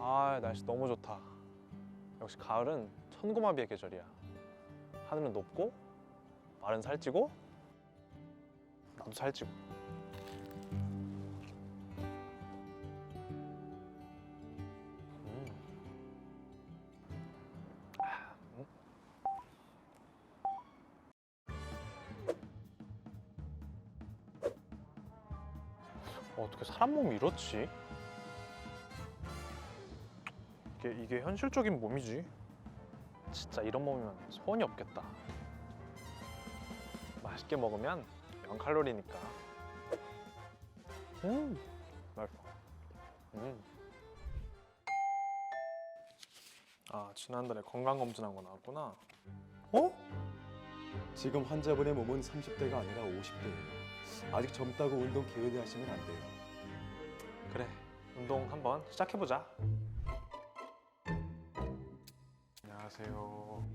아, 날씨 너무 좋다. 역시 가을은 천고마비의 계절이야. 하늘은 높고 말은 살찌고 나도 살찌고. 어떻게 사람 몸이 이렇지? 이게 현실적인 몸이지. 진짜 이런 몸이면 소원이 없겠다. 맛있게 먹으면 0칼로리니까. 맛있어. 아, 지난달에 건강검진한 거 나왔구나. 어? 지금 환자분의 몸은 30대가 아니라 50대예요. 아직 젊다고 운동 게으르하시면 안 돼요. 그래, 운동 한번 시작해보자. 안녕하세요.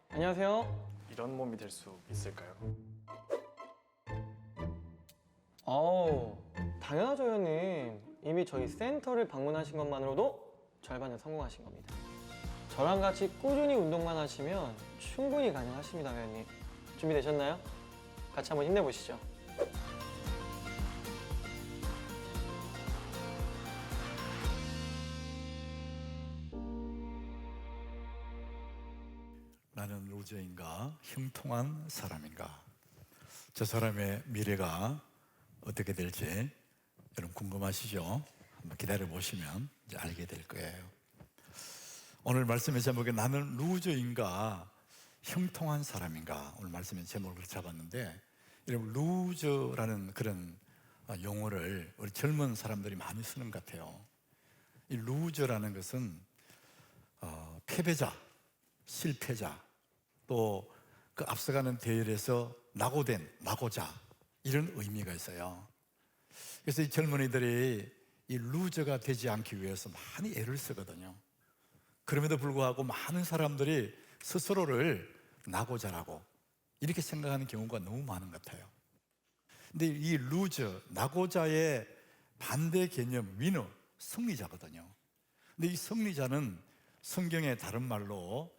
안녕하세요. 이런 몸이 될 수 있을까요? 당연하죠, 회원님. 이미 저희 센터를 방문하신 것만으로도 절반은 성공하신 겁니다. 저랑 같이 꾸준히 운동만 하시면 충분히 가능하십니다, 회원님. 준비되셨나요? 같이 한번 힘내보시죠. 나는 루저인가 형통한 사람인가? 저 사람의 미래가 어떻게 될지 여러분 궁금하시죠? 한번 기다려 보시면 이제 알게 될 거예요. 오늘 말씀의 제목이 나는 루저인가 형통한 사람인가? 오늘 말씀의 제목을 잡았는데, 여러분 루저라는 그런 용어를 우리 젊은 사람들이 많이 쓰는 것 같아요. 이 루저라는 것은 패배자, 실패자, 또 그 앞서가는 대열에서 낙오자, 이런 의미가 있어요. 그래서 이 젊은이들이 이 루저가 되지 않기 위해서 많이 애를 쓰거든요. 그럼에도 불구하고 많은 사람들이 스스로를 낙오자라고 이렇게 생각하는 경우가 너무 많은 것 같아요. 근데 이 루저, 낙오자의 반대 개념, 위너, 승리자거든요. 근데 이 승리자는 성경의 다른 말로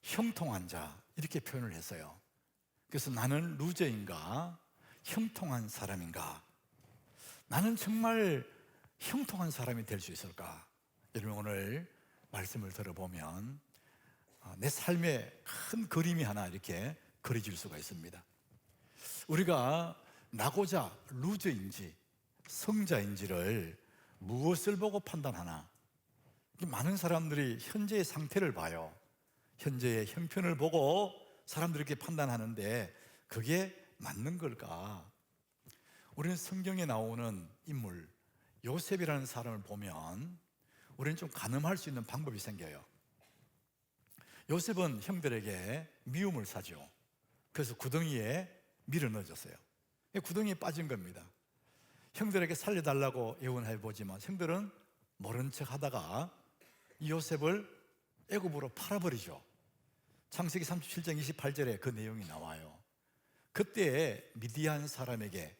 형통한 자, 이렇게 표현을 했어요. 그래서 나는 루저인가 형통한 사람인가? 나는 정말 형통한 사람이 될 수 있을까? 여러분 오늘 말씀을 들어보면 내 삶의 큰 그림이 하나 이렇게 그려질 수가 있습니다. 우리가 낙오자, 루저인지 성자인지를 무엇을 보고 판단하나? 많은 사람들이 현재의 상태를 봐요. 현재의 형편을 보고 사람들이 이렇게 판단하는데 그게 맞는 걸까? 우리는 성경에 나오는 인물 요셉이라는 사람을 보면 우리는 좀 가늠할 수 있는 방법이 생겨요. 요셉은 형들에게 미움을 사죠. 그래서 구덩이에 밀어 넣어줬어요. 구덩이에 빠진 겁니다. 형들에게 살려달라고 애원해보지만 형들은 모른 척 하다가 요셉을 애굽으로 팔아버리죠. 창세기 37장 28절에 그 내용이 나와요. 그때 미디안 사람에게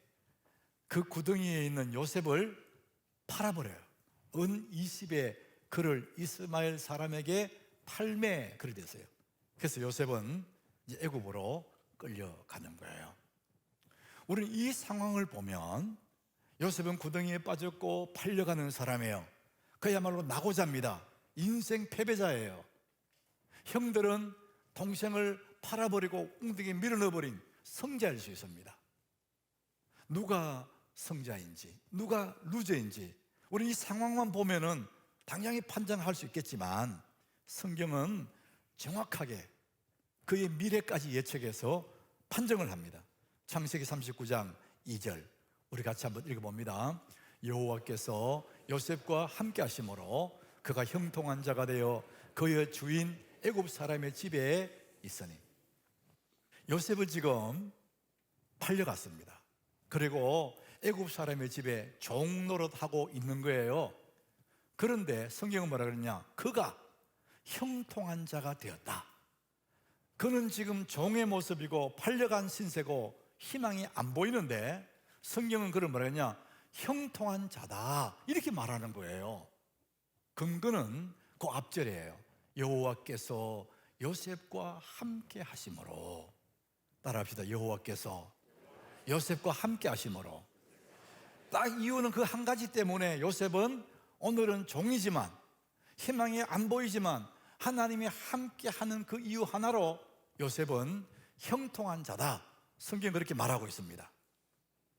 그 구덩이에 있는 요셉을 팔아버려요. 은 20의 그를 이스마엘 사람에게 팔매 그리 됐어요. 그래서 요셉은 이제 애굽으로 끌려가는 거예요. 우리는 이 상황을 보면 요셉은 구덩이에 빠졌고 팔려가는 사람이에요. 그야말로 낙오자입니다. 인생 패배자예요. 형들은 동생을 팔아버리고 웅덩이에 밀어넣어버린 성자일 수 있습니다. 누가 성자인지 누가 루저인지 우리 이 상황만 보면은 당연히 판단할 수 있겠지만 성경은 정확하게 그의 미래까지 예측해서 판정을 합니다. 창세기 39장 2절 우리 같이 한번 읽어봅니다. 여호와께서 요셉과 함께 하심으로 그가 형통한 자가 되어 그의 주인 애굽 사람의 집에 있으니. 요셉을 지금 팔려갔습니다. 그리고 애굽 사람의 집에 종노릇하고 있는 거예요. 그런데 성경은 뭐라 그러냐? 그가 형통한 자가 되었다. 그는 지금 종의 모습이고 팔려간 신세고 희망이 안 보이는데 성경은 그를 뭐라 그러냐? 형통한 자다 이렇게 말하는 거예요. 근거는 그 앞절이에요. 여호와께서 요셉과 함께 하심으로. 따라합시다. 여호와께서 요셉과 함께 하심으로. 딱 이유는 그 한 가지 때문에 요셉은 오늘은 종이지만, 희망이 안 보이지만 하나님이 함께 하는 그 이유 하나로 요셉은 형통한 자다. 성경은 그렇게 말하고 있습니다.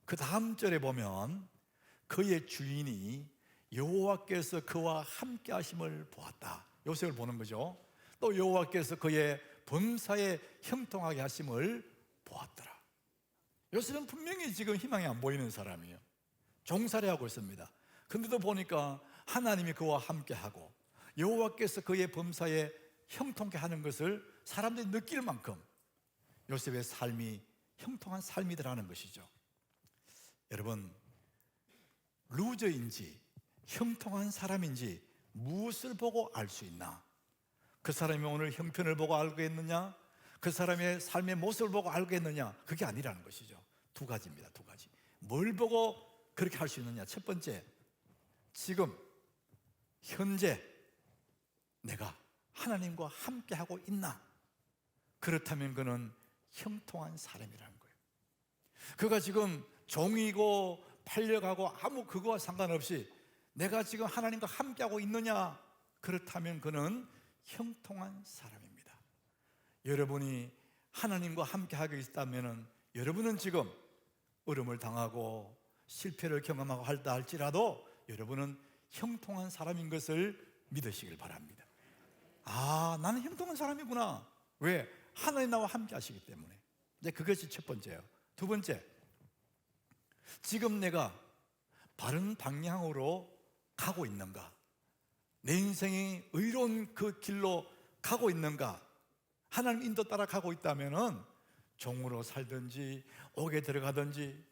그 다음 절에 보면 그의 주인이 여호와께서 그와 함께 하심을 보았다. 요셉을 보는 거죠. 또 여호와께서 그의 범사에 형통하게 하심을 보았더라. 요셉은 분명히 지금 희망이 안 보이는 사람이에요. 종살이하고 있습니다. 근데도 보니까 하나님이 그와 함께하고 여호와께서 그의 범사에 형통케 하는 것을 사람들이 느낄 만큼 요셉의 삶이 형통한 삶이더라는 것이죠. 여러분, 루저인지 형통한 사람인지 무엇을 보고 알 수 있나? 그 사람이 오늘 형편을 보고 알겠느냐? 그 사람의 삶의 모습을 보고 알겠느냐? 그게 아니라는 것이죠. 두 가지입니다. 두 가지. 뭘 보고 그렇게 할 수 있느냐? 첫 번째, 지금 현재 내가 하나님과 함께 하고 있나? 그렇다면 그는 형통한 사람이라는 거예요. 그가 지금 종이고 팔려가고 아무 그거와 상관없이 내가 지금 하나님과 함께 하고 있느냐? 그렇다면 그는 형통한 사람입니다. 여러분이 하나님과 함께 하고 있다면 여러분은 지금 어려움을 당하고 실패를 경험하고 할다 할지라도 여러분은 형통한 사람인 것을 믿으시길 바랍니다. 아, 나는 형통한 사람이구나. 왜? 하나님 나와 함께 하시기 때문에. 이제 그것이 첫 번째예요. 두 번째, 지금 내가 바른 방향으로 가고 있는가? 내 인생이 의로운 그 길로 가고 있는가? 하나님 인도 따라 가고 있다면 종으로 살든지 옥에 들어가든지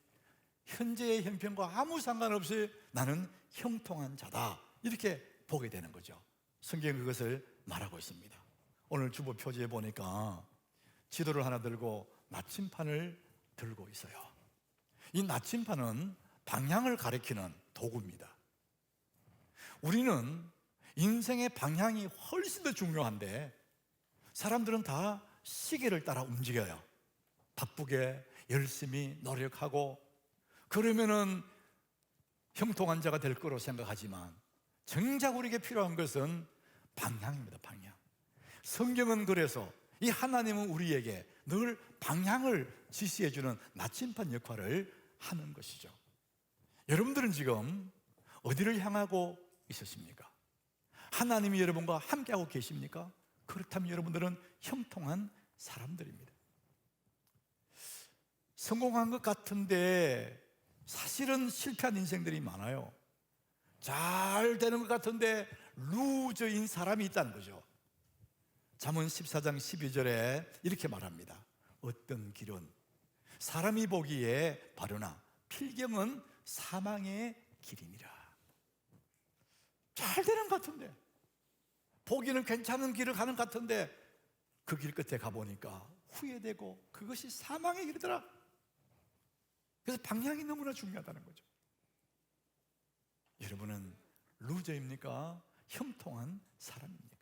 현재의 형편과 아무 상관없이 나는 형통한 자다, 이렇게 보게 되는 거죠. 성경은 그것을 말하고 있습니다. 오늘 주보 표지에 보니까 지도를 하나 들고 나침판을 들고 있어요. 이 나침판은 방향을 가리키는 도구입니다. 우리는 인생의 방향이 훨씬 더 중요한데 사람들은 다 시계를 따라 움직여요. 바쁘게 열심히 노력하고 그러면은 형통한 자가 될 거로 생각하지만 정작 우리에게 필요한 것은 방향입니다. 방향. 성경은 그래서 이 하나님은 우리에게 늘 방향을 지시해 주는 나침반 역할을 하는 것이죠. 여러분들은 지금 어디를 향하고 있으십니까? 하나님이 여러분과 함께하고 계십니까? 그렇다면 여러분들은 형통한 사람들입니다. 성공한 것 같은데 사실은 실패한 인생들이 많아요. 잘 되는 것 같은데 루저인 사람이 있다는 거죠. 잠언 14장 12절에 이렇게 말합니다. 어떤 길은 사람이 보기에 바르나 필경은 사망의 길이니라. 잘 되는 것 같은데, 보기는 괜찮은 길을 가는 것 같은데 그 길 끝에 가보니까 후회되고 그것이 사망의 길이더라. 그래서 방향이 너무나 중요하다는 거죠. 여러분은 루저입니까? 형통한 사람입니까?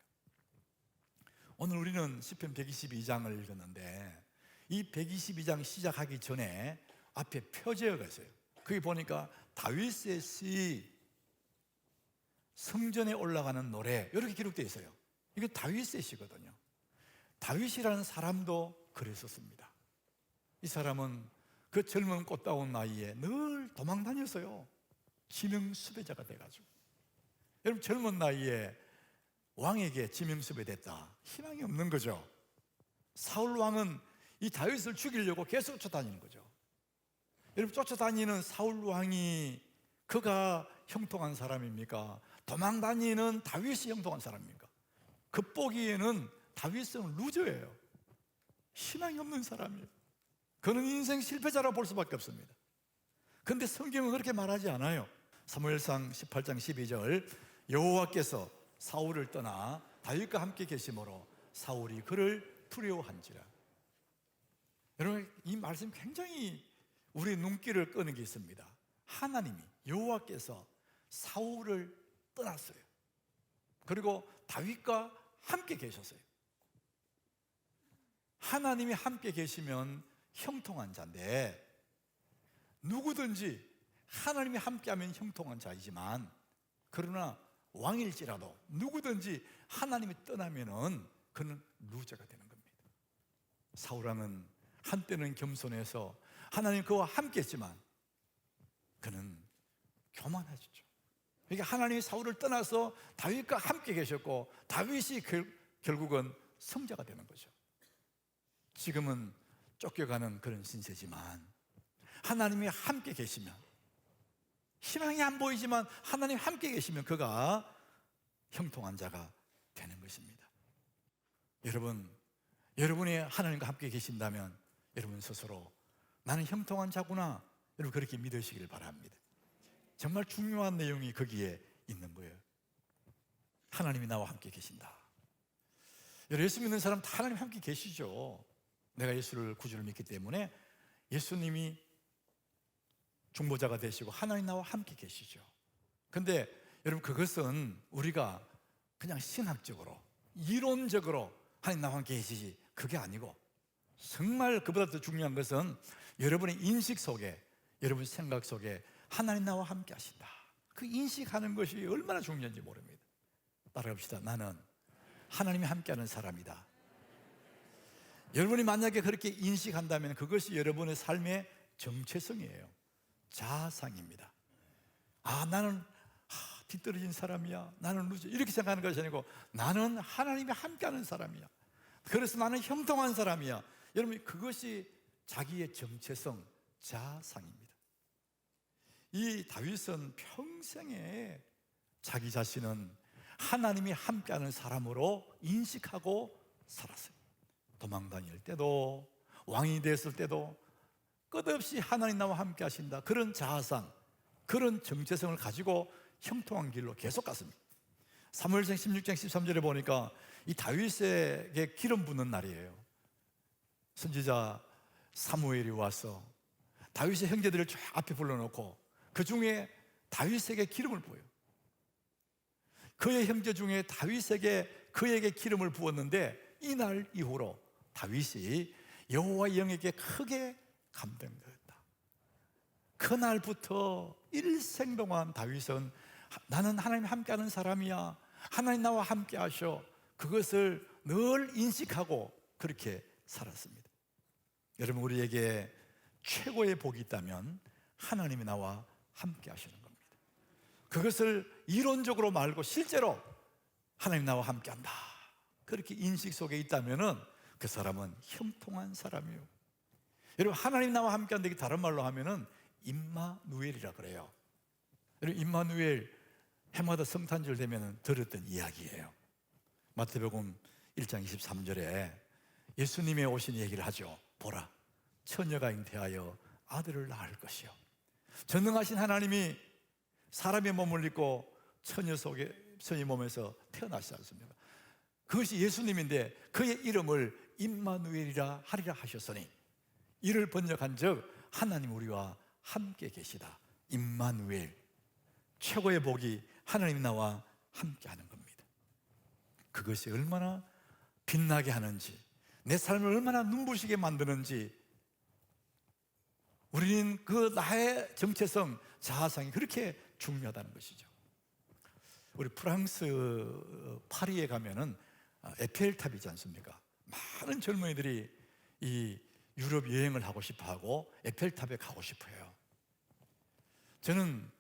오늘 우리는 시편 122장을 읽었는데 이 122장 시작하기 전에 앞에 표제어가 있어요. 거기 보니까 다윗의 시, 성전에 올라가는 노래, 이렇게 기록되어 있어요. 이게 다윗의 시거든요. 다윗이라는 사람도 그랬었습니다. 이 사람은 그 젊은 꽃다운 나이에 늘 도망 다녔어요. 지명수배자가 돼가지고. 여러분, 젊은 나이에 왕에게 지명수배됐다, 희망이 없는 거죠. 사울 왕은 이 다윗을 죽이려고 계속 쫓아다니는 거죠. 여러분, 쫓아다니는 사울 왕이 그가 형통한 사람입니까? 도망 다니는 다윗이 형통한 사람입니까? 겉보기에는 다윗은 루저예요. 희망이 없는 사람이에요. 그는 인생 실패자라고 볼 수밖에 없습니다. 그런데 성경은 그렇게 말하지 않아요. 사무엘상 18장 12절, 여호와께서 사울을 떠나 다윗과 함께 계심으로 사울이 그를 두려워한지라. 여러분, 이 말씀 굉장히 우리 눈길을 끄는 게 있습니다. 하나님이, 여호와께서 사울을 떠났어요. 그리고 다윗과 함께 계셨어요. 하나님이 함께 계시면 형통한 자인데, 누구든지 하나님이 함께하면 형통한 자이지만, 그러나 왕일지라도 누구든지 하나님이 떠나면은 그는 루저가 되는 겁니다. 사울왕은 한때는 겸손해서 하나님 그와 함께했지만 그는 교만해졌죠. 그러니까 하나님이 사울을 떠나서 다윗과 함께 계셨고, 다윗이 결국은 성자가 되는 거죠. 지금은 쫓겨가는 그런 신세지만, 하나님이 함께 계시면, 희망이 안 보이지만 하나님 함께 계시면 그가 형통한 자가 되는 것입니다. 여러분, 여러분이 하나님과 함께 계신다면 여러분 스스로 나는 형통한 자구나, 여러분 그렇게 믿으시길 바랍니다. 정말 중요한 내용이 거기에 있는 거예요. 하나님이 나와 함께 계신다. 여러분, 예수 믿는 사람 다 하나님 함께 계시죠. 내가 예수를 구주를 믿기 때문에 예수님이 중보자가 되시고 하나님 나와 함께 계시죠. 근데 여러분, 그것은 우리가 그냥 신학적으로 이론적으로 하나님 나와 함께 계시지, 그게 아니고 정말 그보다 더 중요한 것은 여러분의 인식 속에, 여러분 생각 속에 하나님 나와 함께 하신다, 그 인식하는 것이 얼마나 중요한지 모릅니다. 따라갑시다. 나는 하나님이 함께하는 사람이다. 여러분이 만약에 그렇게 인식한다면 그것이 여러분의 삶의 정체성이에요. 자아상입니다. 나는 뒤떨어진 사람이야, 나는 루저, 이렇게 생각하는 것이 아니고 나는 하나님이 함께하는 사람이야, 그래서 나는 형통한 사람이야. 여러분, 그것이 자기의 정체성, 자아상입니다. 이 다윗은 평생에 자기 자신은 하나님이 함께하는 사람으로 인식하고 살았어요. 도망 다닐 때도, 왕이 됐을 때도 끝없이 하나님 나와 함께 하신다, 그런 자아상, 그런 정체성을 가지고 형통한 길로 계속 갔습니다. 사무엘상 16장 13절에 보니까 이 다윗에게 기름 붓는 날이에요. 선지자 사무엘이 와서 다윗의 형제들을 쫙 앞에 불러놓고 그 중에 다윗에게 기름을 부어요. 그의 형제 중에 다윗에게 그에게 기름을 부었는데, 이날 이후로 다윗이 여호와의 영에게 크게 감동되었다. 그날부터 일생 동안 다윗은 나는 하나님 함께하는 사람이야, 하나님 나와 함께 하셔, 그것을 늘 인식하고 그렇게 살았습니다. 여러분, 우리에게 최고의 복이 있다면 하나님이 나와 함께 하시는 겁니다. 그것을 이론적으로 말고 실제로 하나님 나와 함께 한다, 그렇게 인식 속에 있다면 그 사람은 형통한 사람이에요. 여러분, 하나님 나와 함께 한다, 다른 말로 하면은 임마누엘이라 그래요. 여러분, 임마누엘 해마다 성탄절 되면 들었던 이야기예요. 마태복음 1장 23절에 예수님의 오신 얘기를 하죠. 보라, 처녀가 잉태하여 아들을 낳을 것이요, 전능하신 하나님이 사람의 몸을 입고 처녀 몸에서 태어나시지 않습니까? 그것이 예수님인데 그의 이름을 임마누엘이라 하리라 하셨으니, 이를 번역한 즉 하나님 우리와 함께 계시다. 임마누엘, 최고의 복이 하나님이 나와 함께 하는 겁니다. 그것이 얼마나 빛나게 하는지, 내 삶을 얼마나 눈부시게 만드는지, 우리는 그 나의 정체성, 자아상이 그렇게 중요하다는 것이죠. 우리 프랑스 파리에 가면은 에펠탑이지 않습니까? 많은 젊은이들이 이 유럽 여행을 하고 싶어하고 에펠탑에 가고 싶어요. 저는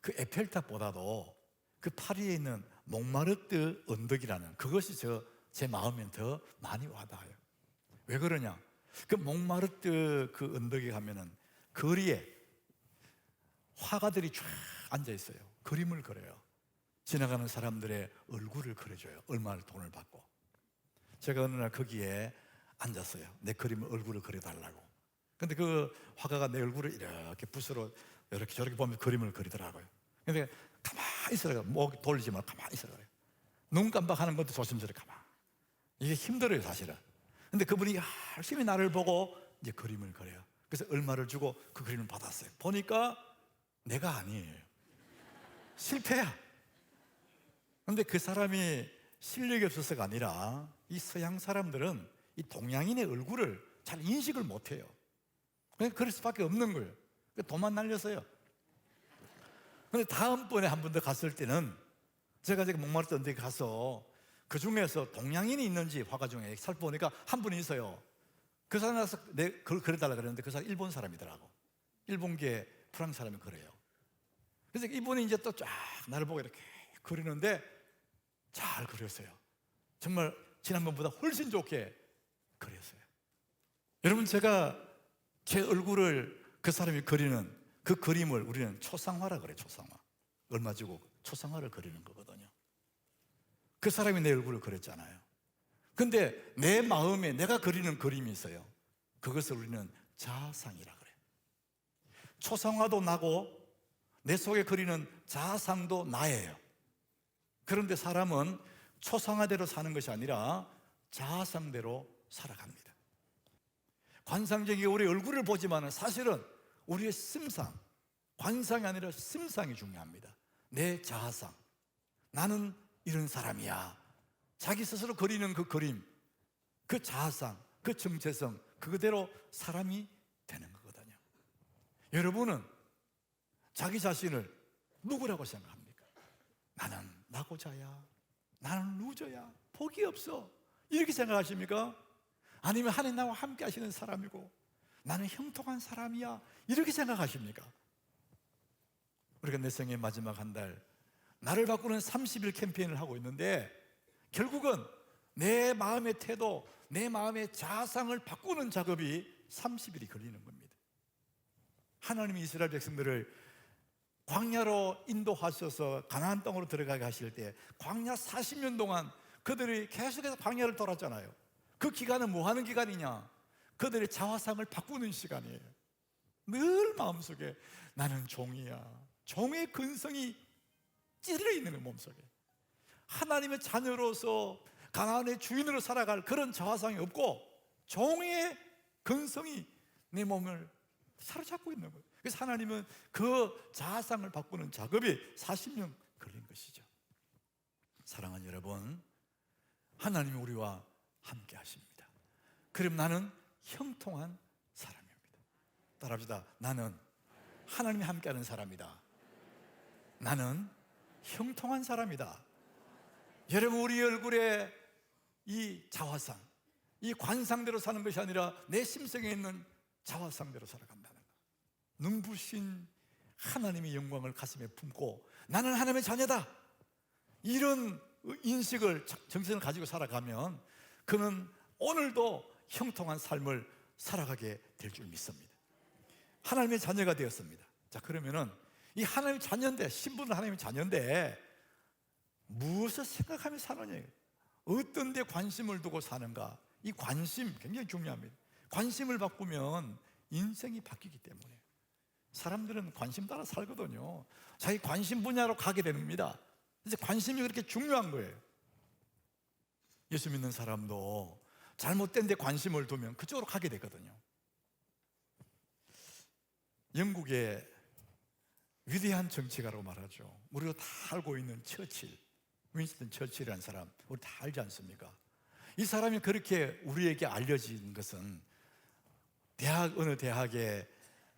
그 에펠탑보다도 그 파리에 있는 몽마르트 언덕이라는 그것이 제 마음엔 더 많이 와닿아요. 왜 그러냐? 그 몽마르트 그 언덕에 가면은 거리에 화가들이 쫙 앉아 있어요. 그림을 그려요. 지나가는 사람들의 얼굴을 그려줘요. 얼마나 돈을 받고. 제가 어느 날 거기에 앉았어요. 내 그림을, 얼굴을 그려달라고. 근데 그 화가가 내 얼굴을 이렇게 붓으로 이렇게 저렇게 보면서 그림을 그리더라고요. 근데 가만히 있으라고, 목 돌리지 말고 가만히 있으라고 그래요. 눈 깜빡하는 것도 조심스럽게 가만히. 이게 힘들어요, 사실은. 근데 그분이 열심히 나를 보고 이제 그림을 그려요. 그래서 얼마를 주고 그 그림을 받았어요. 보니까 내가 아니에요. 실패야. 그런데 그 사람이 실력이 없어서가 아니라 이 서양 사람들은 이 동양인의 얼굴을 잘 인식을 못해요. 그럴 수밖에 없는 거예요. 도만 날려서요. 그런데 다음번에 한 번 더 갔을 때는 제가 목마르던 데 가서 그 중에서 동양인이 있는지 화가 중에 살펴보니까 한 분이 있어요. 그 사람 나서 그걸 그려달라 그랬는데 그 사람 일본 사람이더라고. 일본계 프랑스 사람이 그래요. 그래서 이분이 이제 또 쫙 나를 보고 이렇게 그리는데 잘 그렸어요. 정말 지난번보다 훨씬 좋게 그렸어요. 여러분, 제가 제 얼굴을 그 사람이 그리는 그 그림을 우리는 초상화라 그래요. 초상화. 얼마 주고 초상화를 그리는 거거든요. 그 사람이 내 얼굴을 그렸잖아요. 근데 내 마음에 내가 그리는 그림이 있어요. 그것을 우리는 자상이라 그래요. 초상화도 나고 내 속에 그리는 자상도 나예요. 그런데 사람은 초상화대로 사는 것이 아니라 자상대로 살아갑니다. 관상적인 우리 얼굴을 보지만 사실은 우리의 심상, 관상이 아니라 심상이 중요합니다. 내 자상, 나는 이런 사람이야. 자기 스스로 그리는 그 그림, 그 자상, 그 정체성, 그대로 사람이 되는 거거든요. 여러분은 자기 자신을 누구라고 생각합니까? 나는 낙오자야, 나는 루저야, 복이 없어, 이렇게 생각하십니까? 아니면 하나님 나와 함께 하시는 사람이고 나는 형통한 사람이야, 이렇게 생각하십니까? 우리가 내 생의 마지막 한 달, 나를 바꾸는 30일 캠페인을 하고 있는데 결국은 내 마음의 태도, 내 마음의 자상을 바꾸는 작업이 30일이 걸리는 겁니다. 하나님이 이스라엘 백성들을 광야로 인도하셔서 가나안 땅으로 들어가게 하실 때 광야 40년 동안 그들이 계속해서 광야를 돌았잖아요. 그 기간은 뭐 하는 기간이냐? 그들의 자화상을 바꾸는 시간이에요. 늘 마음속에 나는 종이야, 종의 근성이 찔러 있는 그 몸속에 하나님의 자녀로서 가나안의 주인으로 살아갈 그런 자화상이 없고 종의 근성이 내 몸을 사로잡고 있는 거예요. 그래서 하나님은 그 자아상을 바꾸는 작업이 40년 걸린 것이죠. 사랑하는 여러분, 하나님이 우리와 함께 하십니다. 그럼 나는 형통한 사람입니다. 따라합시다. 나는 하나님이 함께하는 사람이다. 나는 형통한 사람이다. 여러분, 우리 얼굴에 이 자화상, 이 관상대로 사는 것이 아니라 내 심성에 있는 자화상대로 살아간다는 것. 눈부신 하나님의 영광을 가슴에 품고 나는 하나님의 자녀다, 이런 인식을, 정신을 가지고 살아가면 그는 오늘도 형통한 삶을 살아가게 될 줄 믿습니다. 하나님의 자녀가 되었습니다. 자, 그러면은 이 하나님의 자녀인데, 신분은 하나님의 자녀인데 무엇을 생각하며 사느냐, 어떤 데 관심을 두고 사는가, 이 관심 굉장히 중요합니다. 관심을 바꾸면 인생이 바뀌기 때문에 사람들은 관심 따라 살거든요. 자기 관심 분야로 가게 됩니다. 그래서 관심이 그렇게 중요한 거예요. 예수 믿는 사람도 잘못된 데 관심을 두면 그쪽으로 가게 되거든요. 영국의 위대한 정치가라고 말하죠. 우리가 다 알고 있는 처칠, 윈스턴 처칠이라는 사람, 우리 다 알지 않습니까? 이 사람이 그렇게 우리에게 알려진 것은 어느 대학의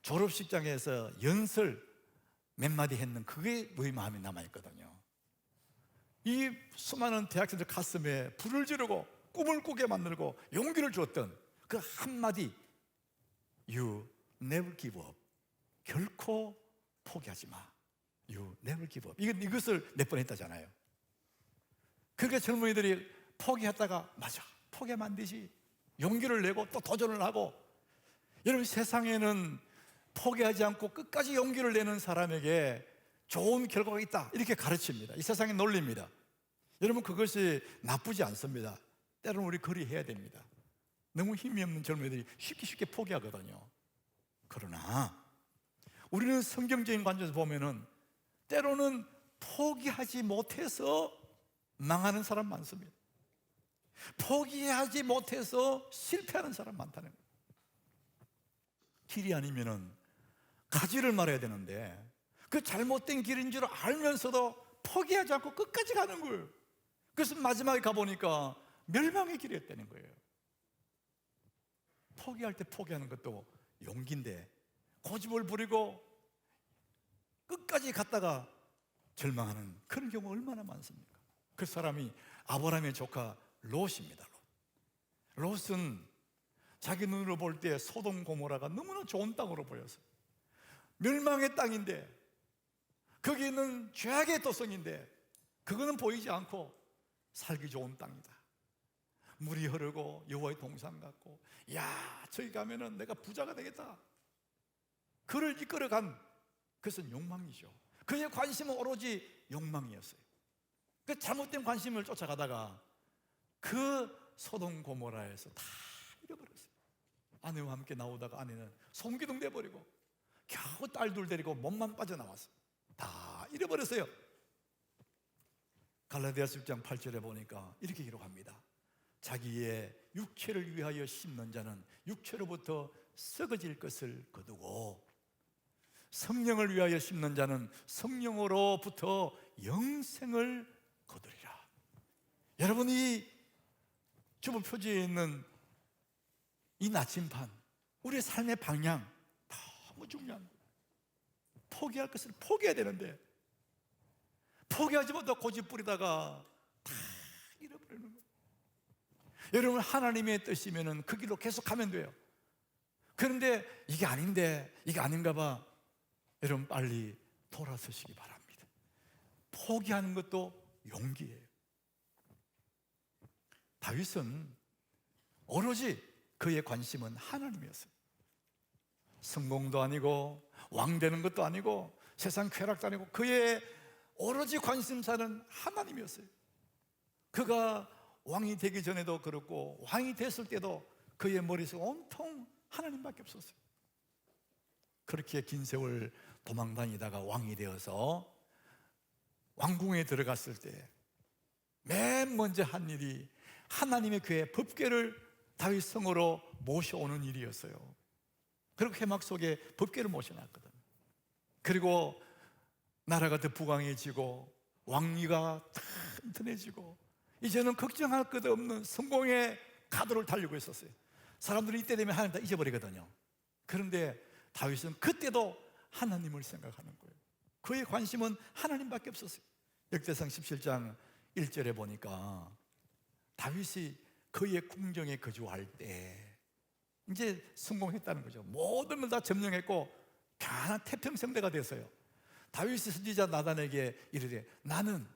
졸업식장에서 연설 몇 마디 했는 그게 우리 마음에 남아있거든요. 이 수많은 대학생들 가슴에 불을 지르고 꿈을 꾸게 만들고 용기를 주었던 그 한마디, You never give up. 결코 포기하지 마. You never give up. 이것을 몇 번 했다잖아요. 그러니까 젊은이들이 포기했다가 맞아, 포기하면 안 되지, 용기를 내고 또 도전을 하고. 여러분, 세상에는 포기하지 않고 끝까지 용기를 내는 사람에게 좋은 결과가 있다, 이렇게 가르칩니다. 이 세상의 논리입니다. 여러분, 그것이 나쁘지 않습니다. 때로는 우리 거리해야 됩니다. 너무 힘이 없는 젊은이들이 쉽게 포기하거든요. 그러나 우리는 성경적인 관점에서 보면은 때로는 포기하지 못해서 망하는 사람 많습니다. 포기하지 못해서 실패하는 사람 많다는 거예요. 길이 아니면은 가지를 말아야 되는데 그 잘못된 길인 줄 알면서도 포기하지 않고 끝까지 가는 거예요. 그래서 마지막에 가보니까 멸망의 길이었다는 거예요. 포기할 때 포기하는 것도 용기인데 고집을 부리고 끝까지 갔다가 절망하는 그런 경우 얼마나 많습니까? 그 사람이 아브라함의 조카 롯입니다. 롯은 자기 눈으로 볼 때 소돔 고모라가 너무나 좋은 땅으로 보였어요. 멸망의 땅인데, 거기 있는 죄악의 도성인데 그거는 보이지 않고 살기 좋은 땅이다. 물이 흐르고 여호와의 동산 같고, 야, 저기 가면은 내가 부자가 되겠다. 그를 이끌어간 그것은 욕망이죠. 그의 관심은 오로지 욕망이었어요. 그 잘못된 관심을 쫓아가다가 그 소돔 고모라에서 다 잃어버렸어요. 아내와 함께 나오다가 아내는 송기둥 돼버리고 겨우 딸 둘 데리고 몸만 빠져나왔어요. 다 잃어버렸어요. 갈라디아서 10장 8절에 보니까 이렇게 기록합니다. 자기의 육체를 위하여 심는 자는 육체로부터 썩어질 것을 거두고, 성령을 위하여 심는 자는 성령으로부터 영생을 거두리라. 여러분, 이 주보 표지에 있는 이 나침판, 우리의 삶의 방향 너무 중요한 거예요. 포기할 것을 포기해야 되는데 포기하지 못하고 고집 부리다가 다 잃어버리는 거예요. 여러분, 하나님의 뜻이면 그 길로 계속 가면 돼요. 그런데 이게 아닌데, 이게 아닌가 봐. 여러분, 빨리 돌아서시기 바랍니다. 포기하는 것도 용기예요. 다윗은 오로지 그의 관심은 하나님이었어요. 성공도 아니고 왕 되는 것도 아니고 세상 쾌락도 아니고 그의 오로지 관심사는 하나님이었어요. 그가 왕이 되기 전에도 그렇고 왕이 됐을 때도 그의 머릿속에 온통 하나님밖에 없었어요. 그렇게 긴 세월 도망다니다가 왕이 되어서 왕궁에 들어갔을 때 맨 먼저 한 일이 하나님의 교회 법궤를 다윗 성으로 모셔오는 일이었어요. 그리고 회막 속에 법궤를 모셔놨거든요. 그리고 나라가 더 부강해지고 왕위가 튼튼해지고 이제는 걱정할 것 없는 성공의 가도를 달리고 있었어요. 사람들은 이때 되면 하나님 다 잊어버리거든요. 그런데 다윗은 그때도 하나님을 생각하는 거예요. 그의 관심은 하나님밖에 없었어요. 역대상 17장 1절에 보니까 다윗이 그의 궁정에 거주할 때 이제 성공했다는 거죠. 모든 걸 다 점령했고 편안한 태평성대가 됐어요. 다윗이 선지자 나단에게 이르되, 나는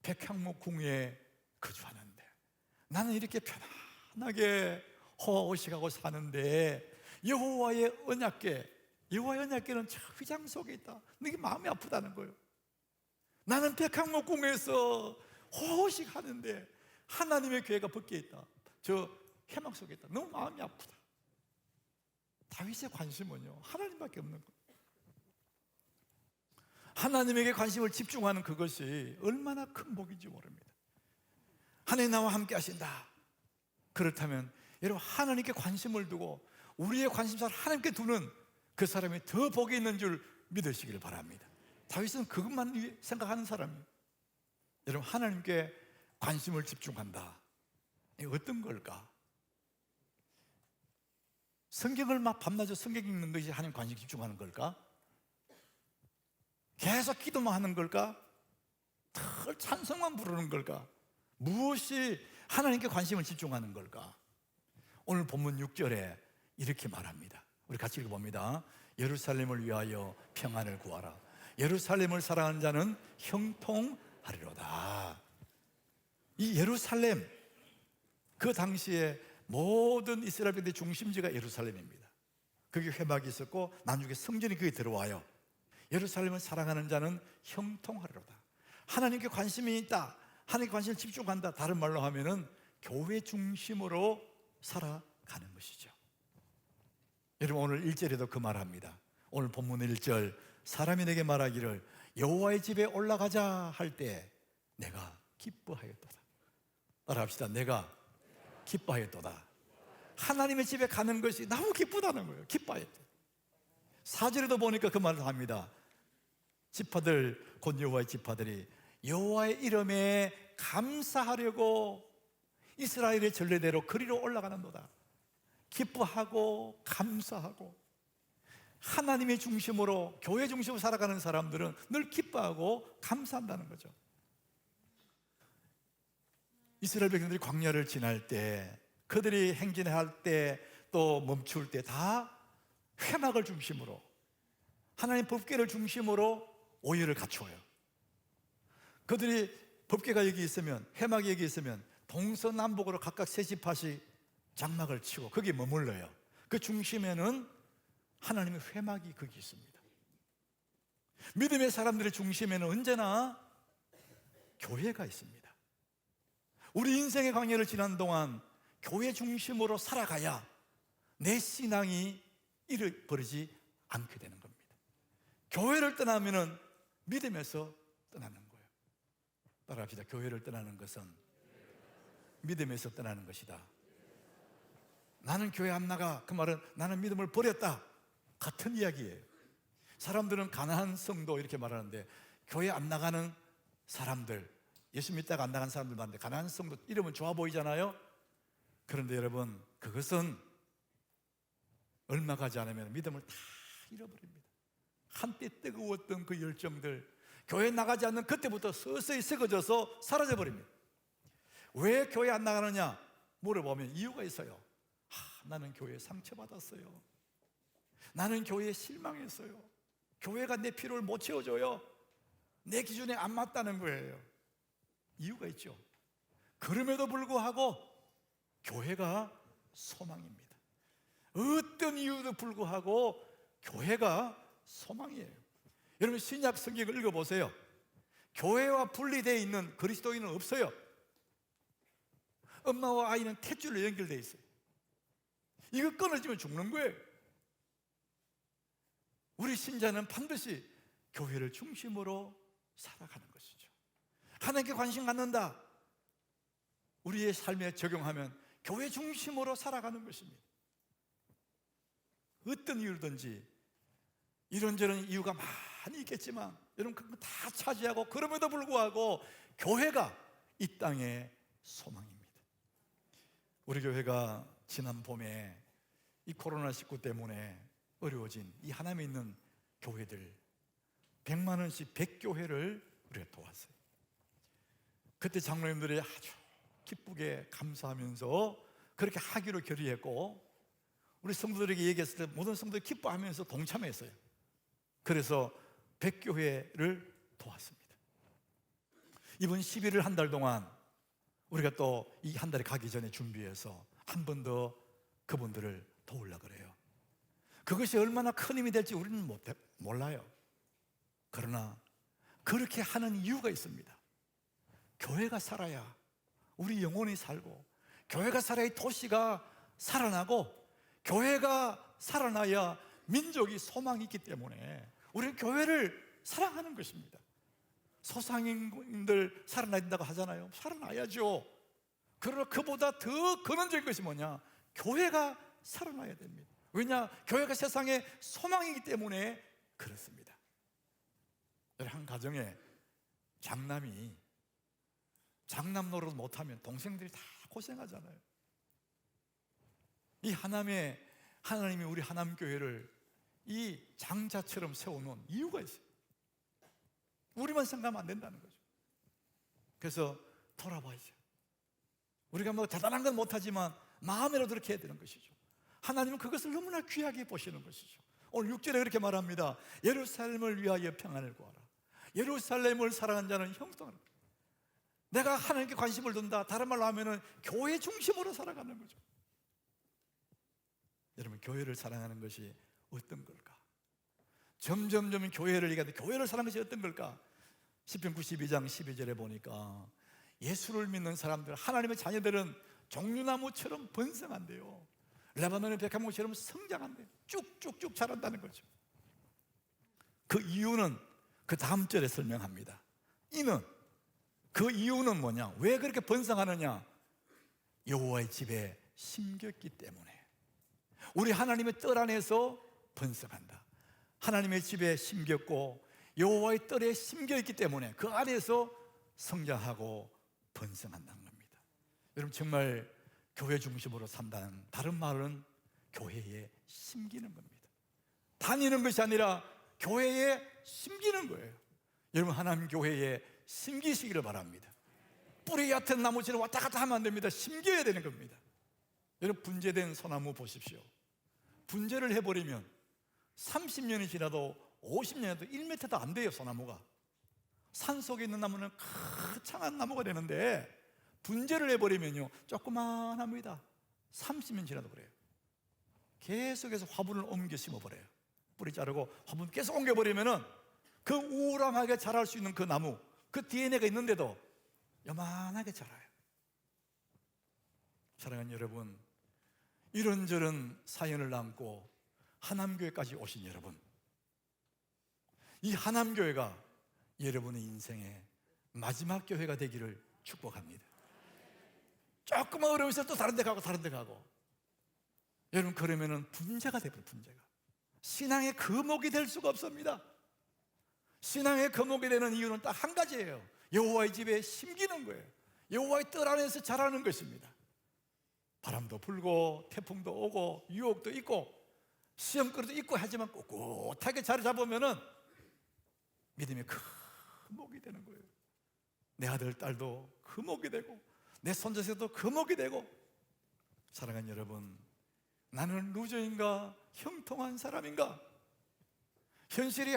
백향목 궁에 거주하는데, 나는 이렇게 편안하게 호호식하고 사는데 여호와의 언약궤는 저 휘장 속에 있다. 이게 마음이 아프다는 거예요. 나는 백향목 궁에서 호호식하는데 하나님의 궤가 밖에 있다. 저 회막 속에 있다. 너무 마음이 아프다. 다윗의 관심은요, 하나님밖에 없는 거예요. 하나님에게 관심을 집중하는 그것이 얼마나 큰 복인지 모릅니다. 하나님 나와 함께 하신다. 그렇다면 여러분, 하나님께 관심을 두고 우리의 관심사를 하나님께 두는 그 사람이 더 복이 있는 줄 믿으시길 바랍니다. 다윗은 그것만 생각하는 사람이에요. 여러분, 하나님께 관심을 집중한다. 이게 어떤 걸까? 성경을 막 밤낮에 성경 읽는 것이 하나님 관심 집중하는 걸까? 계속 기도만 하는 걸까? 늘 찬송만 부르는 걸까? 무엇이 하나님께 관심을 집중하는 걸까? 오늘 본문 6절에 이렇게 말합니다. 우리 같이 읽어봅니다. 예루살렘을 위하여 평안을 구하라. 예루살렘을 사랑하는 자는 형통하리로다. 이 예루살렘, 그 당시에 모든 이스라엘 백성의 중심지가 예루살렘입니다. 거기 회막이 있었고 나중에 성전이 거기 들어와요. 예루살렘을 사랑하는 자는 형통하리로다. 하나님께 관심이 있다, 하나님께 관심을 집중한다. 다른 말로 하면은 교회 중심으로 살아가는 것이죠. 여러분, 오늘 1절에도 그 말합니다. 오늘 본문 1절, 사람이 내게 말하기를 여호와의 집에 올라가자 할 때 내가 기뻐하였도다. 따라합시다. 내가 기뻐하였도다. 하나님의 집에 가는 것이 너무 기쁘다는 거예요. 기뻐하였다. 4절에도 보니까 그 말을 합니다. 지파들, 곧 여호와의 지파들이 여호와의 이름에 감사하려고 이스라엘의 전례대로 거리로 올라가는도다. 기뻐하고 감사하고, 하나님의 중심으로, 교회 중심으로 살아가는 사람들은 늘 기뻐하고 감사한다는 거죠. 이스라엘 백성들이 광야를 지날 때, 그들이 행진할 때, 또 멈출 때 다 회막을 중심으로, 하나님 법궤를 중심으로 오열을 갖추어요. 그들이 법궤가 여기 있으면, 회막이 여기 있으면 동서남북으로 각각 세 지파씩 장막을 치고 거기에 머물러요. 그 중심에는 하나님의 회막이 거기 있습니다. 믿음의 사람들의 중심에는 언제나 교회가 있습니다. 우리 인생의 광야를 지난 동안 교회 중심으로 살아가야 내 신앙이 잃어버리지 않게 되는 겁니다. 교회를 떠나면은 믿음에서 떠나는 거예요. 따라합시다. 교회를 떠나는 것은 믿음에서 떠나는 것이다. 나는 교회 안 나가, 그 말은 나는 믿음을 버렸다, 같은 이야기예요. 사람들은 가난한 성도 이렇게 말하는데, 교회 안 나가는 사람들, 예수 믿다가 안 나간 사람들 많은데 가난한 성도 이름은 좋아 보이잖아요. 그런데 여러분, 그것은 얼마 가지 않으면 믿음을 다 잃어버립니다. 한때 뜨거웠던 그 열정들, 교회 나가지 않는 그때부터 서서히 썩어져서 사라져버립니다. 왜 교회 안 나가느냐 물어보면 이유가 있어요. 나는 교회에 상처받았어요. 나는 교회에 실망했어요. 교회가 내 필요를 못 채워줘요. 내 기준에 안 맞다는 거예요. 이유가 있죠. 그럼에도 불구하고 교회가 소망입니다. 어떤 이유도 불구하고 교회가 소망이에요. 여러분, 신약 성경을 읽어보세요. 교회와 분리되어 있는 그리스도인은 없어요. 엄마와 아이는 탯줄로 연결되어 있어요. 이거 끊어지면 죽는 거예요. 우리 신자는 반드시 교회를 중심으로 살아가는 것이죠. 하나님께 관심 갖는다, 우리의 삶에 적용하면 교회 중심으로 살아가는 것입니다. 어떤 이유든지, 이런저런 이유가 많이 있겠지만 여러분, 그거 다 차지하고, 그럼에도 불구하고 교회가 이 땅의 소망입니다. 우리 교회가 지난 봄에 이 코로나19 때문에 어려워진 이 하남에 있는 교회들 100만 원씩 100교회를 우리가 도왔어요. 그때 장로님들이 아주 기쁘게 감사하면서 그렇게 하기로 결의했고, 우리 성도들에게 얘기했을 때 모든 성도들이 기뻐하면서 동참했어요. 그래서 100교회를 도왔습니다. 이번 11월 한 달 동안 우리가 또 이 한 달이 가기 전에 준비해서 한 번 더 그분들을 도우려고 그래요. 그것이 얼마나 큰 힘이 될지 우리는 몰라요. 그러나 그렇게 하는 이유가 있습니다. 교회가 살아야 우리 영혼이 살고, 교회가 살아야 이 도시가 살아나고, 교회가 살아나야 민족이 소망이 있기 때문에 우리는 교회를 사랑하는 것입니다. 소상인들 살아나야 된다고 하잖아요. 살아나야죠. 그러나 그보다 더 근원적인 것이 뭐냐? 교회가 살아나야 됩니다. 왜냐? 교회가 세상의 소망이기 때문에 그렇습니다. 한 가정에 장남이 장남 노릇 못하면 동생들이 다 고생하잖아요. 이 하나님이 우리 하남교회를 이 장자처럼 세워놓은 이유가 있어요. 우리만 생각하면 안 된다는 거죠. 그래서 돌아봐야죠. 우리가 뭐 대단한 건 못하지만 마음으로 그렇게 해야 되는 것이죠. 하나님은 그것을 너무나 귀하게 보시는 것이죠. 오늘 6절에 그렇게 말합니다. 예루살렘을 위하여 평안을 구하라. 예루살렘을 사랑하는 자는 형통하라. 내가 하나님께 관심을 둔다, 다른 말로 하면은 교회 중심으로 살아가는 거죠. 여러분, 교회를 사랑하는 것이 어떤 걸까? 점점 교회를 얘기하는데 교회를 사랑하는 것이 어떤 걸까? 시편 92장 12절에 보니까 예수를 믿는 사람들, 하나님의 자녀들은 종류나무처럼 번성한대요. 레바논의 백합목처럼 성장한대요. 쭉쭉쭉 자란다는 거죠. 그 이유는 그 다음 절에 설명합니다. 그 이유는 뭐냐? 왜 그렇게 번성하느냐? 여호와의 집에 심겼기 때문에. 우리 하나님의 뜰 안에서 번성한다. 하나님의 집에 심겼고 여호와의 뜰에 심겨있기 때문에 그 안에서 성장하고 번성한다는 겁니다. 여러분 정말 교회 중심으로 산다는 다른 말은 교회에 심기는 겁니다. 다니는 것이 아니라 교회에 심기는 거예요. 여러분 하나님 교회에 심기시기를 바랍니다. 뿌리 얕은 나무처럼 왔다 갔다 하면 안 됩니다. 심겨야 되는 겁니다. 여러분 분재된 소나무 보십시오. 분재를 해버리면 30년이 지나도 50년에도 1m도 안 돼요. 소나무가 산속에 있는 나무는 거창한 나무가 되는데 분재를 해버리면요 조그만합니다. 30년 지나도 그래요. 계속해서 화분을 옮겨 심어버려요. 뿌리 자르고 화분 계속 옮겨버리면은 그 우람하게 자랄 수 있는 그 나무, 그 DNA가 있는데도 요만하게 자라요. 사랑하는 여러분, 이런저런 사연을 남고 하남교회까지 오신 여러분, 이 하남교회가 여러분의 인생의 마지막 교회가 되기를 축복합니다. 조금만 어려우면서 또 다른 데 가고 다른 데 가고, 여러분 그러면은 분재가 돼버려요. 분재가 신앙의 거목이 될 수가 없습니다. 신앙의 거목이 되는 이유는 딱 한 가지예요. 여호와의 집에 심기는 거예요. 여호와의 뜰 안에서 자라는 것입니다. 바람도 불고 태풍도 오고 유혹도 있고 시험거리도 있고 하지만 꿋꿋하게 자리 잡으면은 믿음의 거목이 되는 거예요. 내 아들 딸도 거목이 되고 내 손자새도 거목이 되고. 사랑하는 여러분, 나는 루저인가 형통한 사람인가? 현실이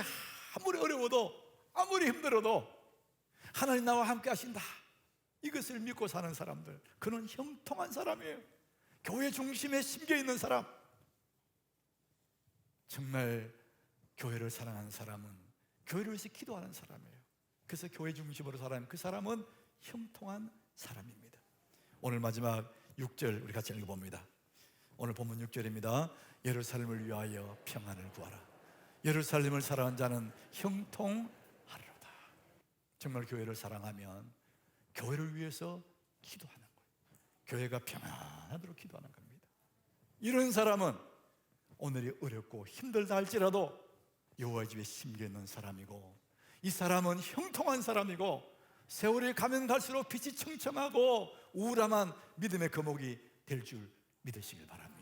아무리 어려워도 아무리 힘들어도 하나님 나와 함께 하신다, 이것을 믿고 사는 사람들, 그는 형통한 사람이에요. 교회 중심에 심겨있는 사람. 정말 교회를 사랑하는 사람은 교회를 위해서 기도하는 사람이에요. 그래서 교회 중심으로 살아가는 그 사람은 형통한 사람입니다. 오늘 마지막 6절 우리 같이 읽어봅니다. 오늘 본문 6절입니다. 예루살렘을 위하여 평안을 구하라. 예루살렘을 사랑하는 자는 형통하리로다. 정말 교회를 사랑하면 교회를 위해서 기도하는 거예요. 교회가 평안하도록 기도하는 겁니다. 이런 사람은 오늘이 어렵고 힘들다 할지라도 여호와의 집에 심겨있는 사람이고, 이 사람은 형통한 사람이고, 세월이 가면 갈수록 빛이 청청하고 우람한 믿음의 거목이 될 줄 믿으시길 바랍니다.